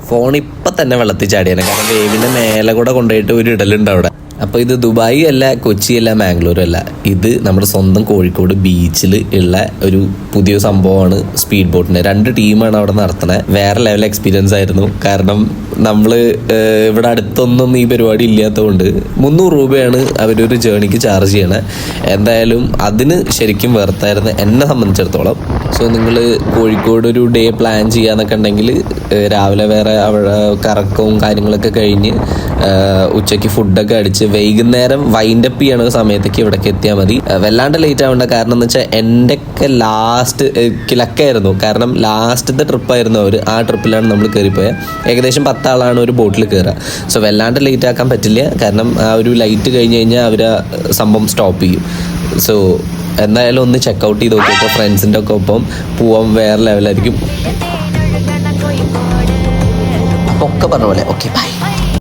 Phone ഇപ്പം തന്നെ വെള്ളത്തിൽ ചാടിയാണ്. കാരണം വേവിൻ്റെ മേലെ കൂടെ കൊണ്ടുപോയിട്ട് ഒരു ഇടലുണ്ട് അവിടെ. അപ്പോൾ ഇത് ദുബായി അല്ല, കൊച്ചി അല്ല, മാംഗ്ലൂരും അല്ല, ഇത് നമ്മുടെ സ്വന്തം കോഴിക്കോട് ബീച്ചിൽ ഉള്ള ഒരു പുതിയ സംഭവമാണ് സ്പീഡ് ബോട്ടിൻ്റെ. 2 ടീമാണ് അവിടെ നടത്തുന്നത്. വേറെ ലെവൽ എക്സ്പീരിയൻസ് ആയിരുന്നു. കാരണം നമ്മൾ ഇവിടെ അടുത്തൊന്നും ഈ പരിപാടി ഇല്ലാത്തതുകൊണ്ട് 300 രൂപയാണ് അവരൊരു ജേണിക്ക് ചാർജ് ചെയ്യണത്. എന്തായാലും അതിന് ശരിക്കും വെറുത്തായിരുന്നു എന്നെ സംബന്ധിച്ചിടത്തോളം. സോ നിങ്ങൾ കോഴിക്കോട് ഒരു ഡേ പ്ലാൻ ചെയ്യാന്നൊക്കെ ഉണ്ടെങ്കിൽ രാവിലെ വേറെ അവിടെ കറക്കവും കാര്യങ്ങളൊക്കെ കഴിഞ്ഞ് ഉച്ചയ്ക്ക് ഫുഡൊക്കെ അടിച്ച് വൈകുന്നേരം വൈൻഡപ്പ് ചെയ്യണ സമയത്തേക്ക് ഇവിടേക്ക് എത്തിയാൽ മതി. വല്ലാണ്ട് ലേറ്റ് ആവേണ്ട. കാരണം എന്ന് വെച്ചാൽ എൻ്റെയൊക്കെ ലാസ്റ്റ് ലക്കായിരുന്നു. കാരണം ലാസ്റ്റത്തെ ട്രിപ്പായിരുന്നു അവർ. ആ ട്രിപ്പിലാണ് നമ്മൾ കയറിപ്പോയത്. ഏകദേശം 10 ആളാണ് ഒരു ബോട്ടിൽ കയറുക. സോ വല്ലാണ്ട് ലേറ്റ് ആക്കാൻ പറ്റില്ല. കാരണം ആ ഒരു ലൈറ്റ് കഴിഞ്ഞ് കഴിഞ്ഞാൽ അവർ സംഭവം സ്റ്റോപ്പ് ചെയ്യും. സോ എന്തായാലും ഒന്ന് ചെക്കൗട്ട് ചെയ്ത് നോക്കിയിട്ട് ഫ്രണ്ട്സിൻ്റെ ഒക്കെ ഒപ്പം പോവാൻ വേറെ ലെവലായിരിക്കും. ഒക്കെ പറഞ്ഞ പോലെ ഓക്കെ ബൈ.